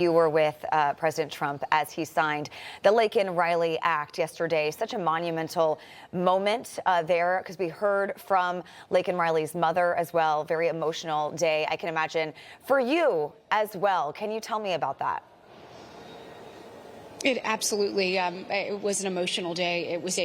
You were with President Trump as he signed the Laken Riley Act yesterday. Such a monumental moment there, because we heard from Laken Riley's mother as well. Very emotional day, I can imagine, for you as well. Can you tell me about that? It absolutely it was an emotional day. It was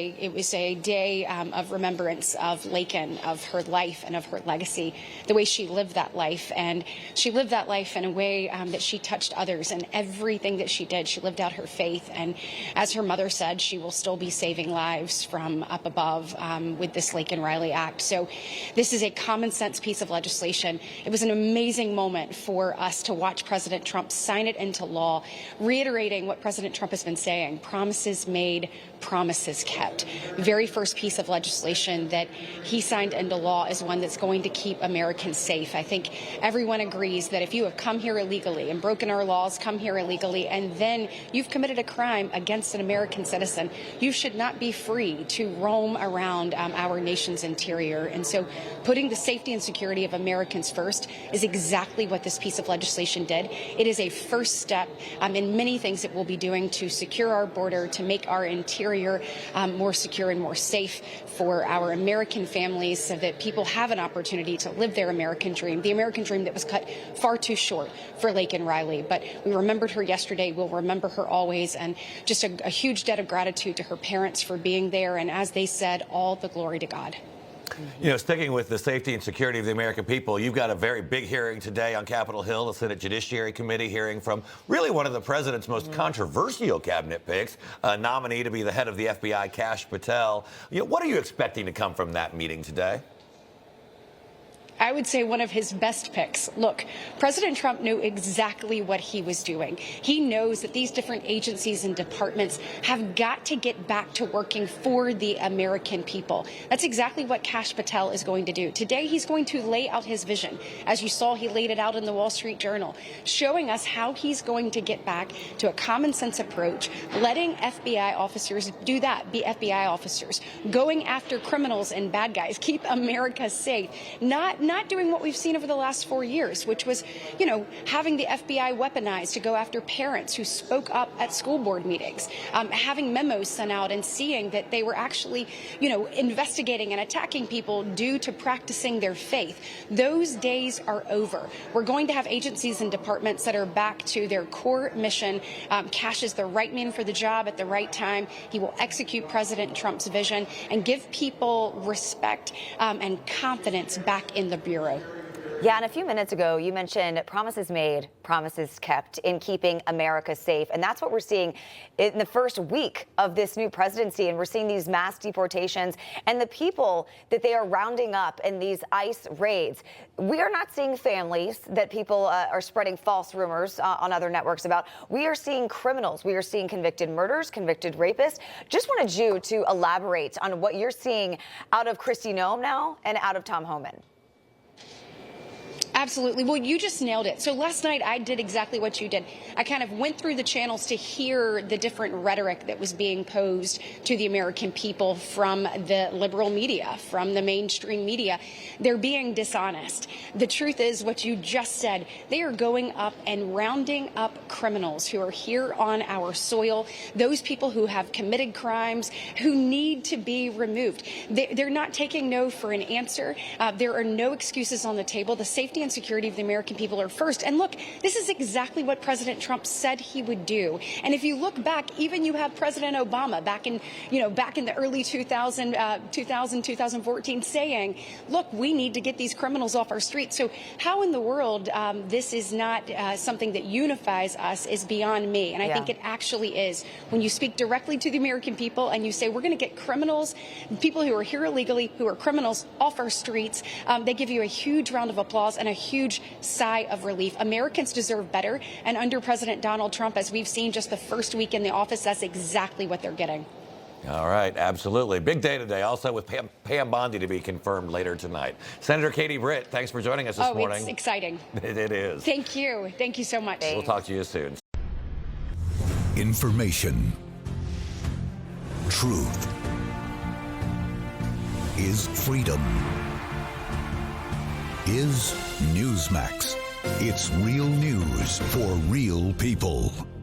a day of remembrance of Laken, of her life and of her legacy, the way she lived that life. And she lived that life in a way that she touched others, and everything that she did, she lived out her faith. And as her mother said, she will still be saving lives from up above with this Laken Riley Act. So this is a common sense piece of legislation. It was an amazing moment for us to watch President Trump sign it into law, reiterating what President Trump has been saying: promises made, promises kept. The very first piece of legislation that he signed into law is one that's going to keep Americans safe. I think everyone agrees that if you have come here illegally and broken our laws, come here illegally, and then you've committed a crime against an American citizen, you should not be free to roam around our nation's interior. And so putting the safety and security of Americans first is exactly what this piece of legislation did. It is a first step in many things it will be doing to secure our border, to make our interior more secure and more safe for our American families, so that people have an opportunity to live their American dream, the American dream that was cut far too short for Laken Riley. But we remembered her yesterday. We'll remember her always. And just a huge debt of gratitude to her parents for being there. And as they said, all the glory to God. You know, sticking with the safety and security of the American people, you've got a very big hearing today on Capitol Hill, the Senate Judiciary Committee hearing from really one of the president's most controversial cabinet picks, a nominee to be the head of the FBI, Kash Patel. You know, what are you expecting to come from that meeting today? I would say one of his best picks. Look, President Trump knew exactly what he was doing. He knows that these different agencies and departments have got to get back to working for the American people. That's exactly what Kash Patel is going to do. Today, he's going to lay out his vision. As you saw, he laid it out in the Wall Street Journal, showing us how he's going to get back to a common sense approach, letting FBI officers do that, be FBI officers, going after criminals and bad guys, keep America safe, not doing what we've seen over the last 4 years, which was, you know, having the FBI weaponized to go after parents who spoke up at school board meetings, having memos sent out and seeing that they were actually, you know, investigating and attacking people due to practicing their faith. Those days are over. We're going to have agencies and departments that are back to their core mission. Kash is the right man for the job at the right time. He will execute President Trump's vision and give people respect and confidence back in the Bureau. Yeah, and a few minutes ago, you mentioned promises made, promises kept in keeping America safe. And that's what we're seeing in the first week of this new presidency. And we're seeing these mass deportations and the people that they are rounding up in these ICE raids. We are not seeing families that people are spreading false rumors on other networks about. We are seeing criminals. We are seeing convicted murderers, convicted rapists. Just wanted you to elaborate on what you're seeing out of Kristi Noem now and out of Tom Homan. Absolutely. Well, you just nailed it. So last night I did exactly what you did. I kind of went through the channels to hear the different rhetoric that was being posed to the American people from the liberal media, from the mainstream media. They're being dishonest. The truth is what you just said. They are going up and rounding up criminals who are here on our soil, those people who have committed crimes, who need to be removed. They're not taking no for an answer. There are no excuses on the table. The safety and security of the American people are first. And look, this is exactly what President Trump said he would do. And if you look back, even you have President Obama back in the early 2014 saying, look, we need to get these criminals off our streets. So how in the world this is not something that unifies us is beyond me. And I think it actually is. When you speak directly to the American people and you say, we're going to get criminals, people who are here illegally, who are criminals, off our streets, they give you a huge round of applause and a huge sigh of relief. Americans deserve better. And under President Donald Trump, as we've seen just the first week in the office, that's exactly what they're getting. All right, absolutely. Big day today, also with Pam Bondi to be confirmed later tonight. Senator Katie Britt, thanks for joining us this morning. It's exciting. It is. Tk you. Thank you so much. We'll talk to you soon. Information. Truth is freedom. Is Newsmax. It's real news for real people.